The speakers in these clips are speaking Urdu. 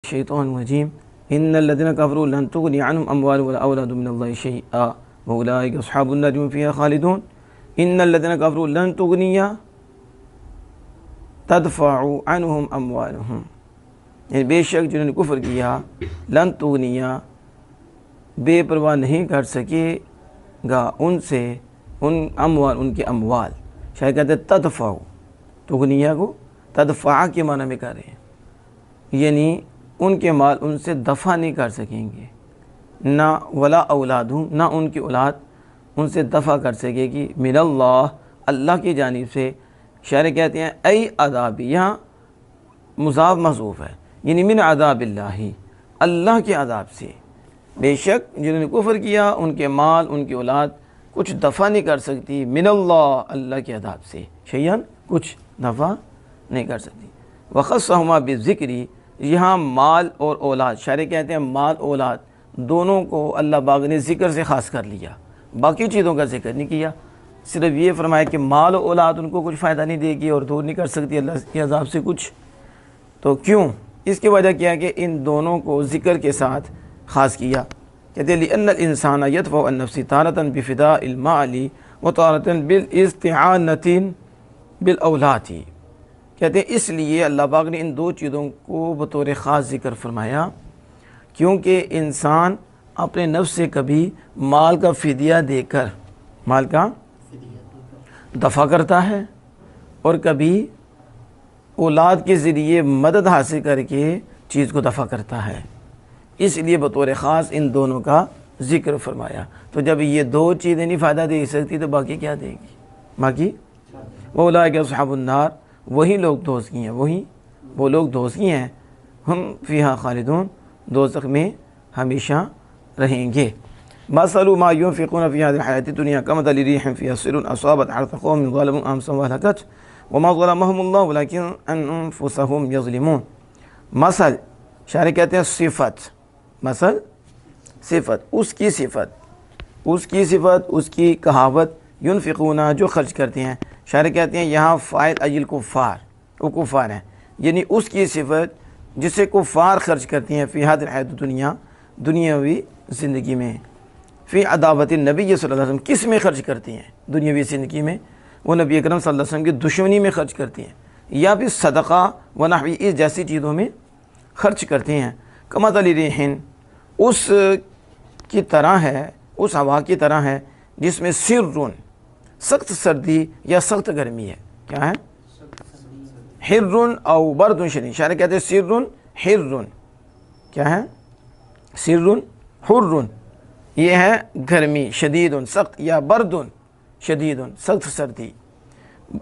الشیطان الرجیم ان الذين كفروا لن تغني عنهم اموالهم ولا اولادهم من الله شيئا واولئك اصحاب النار هم فيها خالدون ان الذين كفروا لن تغني تدفع عنهم اموالهم، یعنی بے شک جنہوں نے کفر کیا لن تغنیہ بے پرواہ نہیں کر سکے گا ان سے ان کے اموال، شاید کہتے ہیں تدفع، تغنیہ کو تدفع کے معنی میں کر رہے ہیں، یعنی ان کے مال ان سے دفع نہیں کر سکیں گے، نہ ولا اولادہم، نہ ان کی اولاد ان سے دفع کر سکے گی، من اللہ، اللہ کی جانب سے۔ شاعر کہتے ہیں ای عذاب، یہاں مضاف محذوف ہے، یعنی من عذاب اللہ، اللہ کے عذاب سے۔ بے شک جنہوں نے کفر کیا ان کے مال ان کی اولاد کچھ دفع نہیں کر سکتی، من اللہ، اللہ کے عذاب سے، شیئن کچھ دفع نہیں کر سکتی۔ وخصہما بالذکر، یہاں مال اور اولاد، شاعر کہتے ہیں مال اولاد دونوں کو اللہ پاک نے ذکر سے خاص کر لیا، باقی چیزوں کا ذکر نہیں کیا، صرف یہ فرمایا کہ مال و اولاد ان کو کچھ فائدہ نہیں دے گی اور دور نہیں کر سکتی اللہ کے عذاب سے کچھ۔ تو کیوں؟ اس کی وجہ کیا ہے کہ ان دونوں کو ذکر کے ساتھ خاص کیا۔ کہتے ہیں لِأَنَّ الْإِنسَانَ يَدْفَعُ عَنْ نَفْسِهِ تَارَةً بِفِدَاءِ الْمَالِ وَتَارَةً بِالْإِسْتِعَانَةِ بِالْأَوْلَادِ، کہتے ہیں اس لیے اللہ پاک نے ان دو چیزوں کو بطور خاص ذکر فرمایا کیونکہ انسان اپنے نفس سے کبھی مال کا فدیہ دے کر مال کا دفع کرتا ہے اور کبھی اولاد کے ذریعے مدد حاصل کر کے چیز کو دفع کرتا ہے، اس لیے بطور خاص ان دونوں کا ذکر فرمایا۔ تو جب یہ دو چیزیں نہیں فائدہ دے سکتی تو باقی کیا دے گی؟ باقی وَأُولَٰئِكَ أَصْحَابُ النَّارِ، وہی لوگ دوزخی ہیں، وہ لوگ دوزخی ہیں، ہم فیہا خالدون، دوزخ میں ہمیشہ رہیں گے۔ مَثَلُ مَا يُنْفِقُونَ فِي هَٰذِهِ الْحَيَاةِ الدُّنْيَا كَمَثَلِ رِيحٍ فِيهَا صِرٌّ أَصَابَتْ حَرْثَ قَوْمٍ ظَلَمُوا أَنفُسَهُمْ فَأَهْلَكَتْهُ وَمَا ظَلَمَهُمُ اللَّهُ وَلَٰكِنْ أَنفُسَهُمْ يَظْلِمُونَ۔ مثل، شاعر کہتے ہیں صفت، مثل صفت، اس کی صفت، اس کی کہاوت، ينفقون جو خرچ کرتے ہیں، شاعر کہتے ہیں یہاں فاعل اجل کفار، وہ کفار ہیں، یعنی اس کی صفت جسے کفار خرچ کرتی ہیں فی هذه الحیاۃ الدنیا، دنیاوی زندگی میں، فی عداوت النبی صلی اللہ علیہ وسلم، کس میں خرچ کرتی ہیں؟ دنیاوی زندگی میں وہ نبی اکرم صلی اللہ علیہ وسلم کی دشمنی میں خرچ کرتی ہیں، یا پھر صدقہ و نحوی اس جیسی چیزوں میں خرچ کرتے ہیں۔ کمثل ریح، اس کی طرح ہے، اس ہوا کی طرح ہے جس میں سرٌ، سخت سردی یا سخت گرمی ہے، کیا ہے؟ حر او برد شدید، شاعر کہتے ہیں سر حر، کیا ہے؟ سر حر، یہ ہے گرمی، شدید سخت، یا برد شدید سخت سردی۔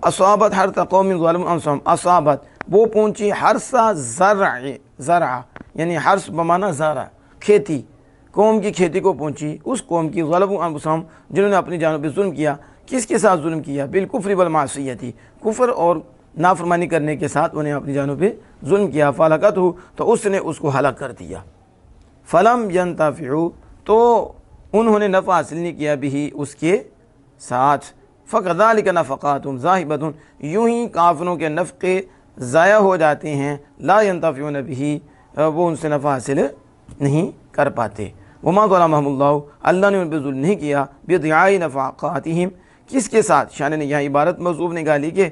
اصابت حرث قوم ظلموا انفسهم، اصابت وہ پہنچی حرث زرع، یعنی حرث بمعنی زرع، کھیتی، قوم کی کھیتی کو پہنچی، اس قوم کی ظلموا انفسهم جنہوں نے اپنی جانوں پہ ظلم کیا۔ کس کے ساتھ ظلم کیا؟ بالکفر والمعصیت، کفر اور نافرمانی کرنے کے ساتھ انہیں اپنی جانوں پہ ظلم کیا۔ فَلَقَتْهُ، تو اس نے اس کو ہلاک کر دیا۔ فَلَمْ يَنْتَفِعُوا، تو انہوں نے نفع حاصل نہیں کیا بھی اس کے ساتھ۔ فَكَذَلِكَ نَفَقَاتُهُمْ ذَاهِبَةٌ، یوں ہی کافروں کے نفقے ضائع ہو جاتے ہیں، لا ينتفعون به، وہ ان سے نفع حاصل نہیں کر پاتے۔ وَمَا ظَلَمَهُمُ اللَّهُ، اللہ نے ان پہ ظلم نہیں کیا، بِضِعَاءِ نَفَقَاتِهِمْ، کس کے ساتھ؟ شان نے یہاں عبارت موصوف نکالی کہ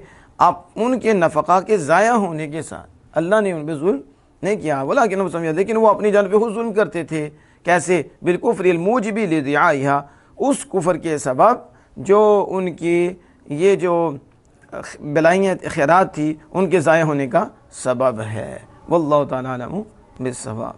آپ ان کے نفقہ کے ضائع ہونے کے ساتھ اللہ نے ان پہ ظلم نہیں کیا، ولیکن وہ سمجھا، لیکن وہ اپنی جان پہ خود ظلم کرتے تھے۔ کیسے؟ بالکفر الموجب لضیاعها، اس کفر کے سبب جو ان کی یہ جو بلائیں خیرات تھی ان کے ضائع ہونے کا سبب ہے۔ واللہ تعالی علم بالصواب۔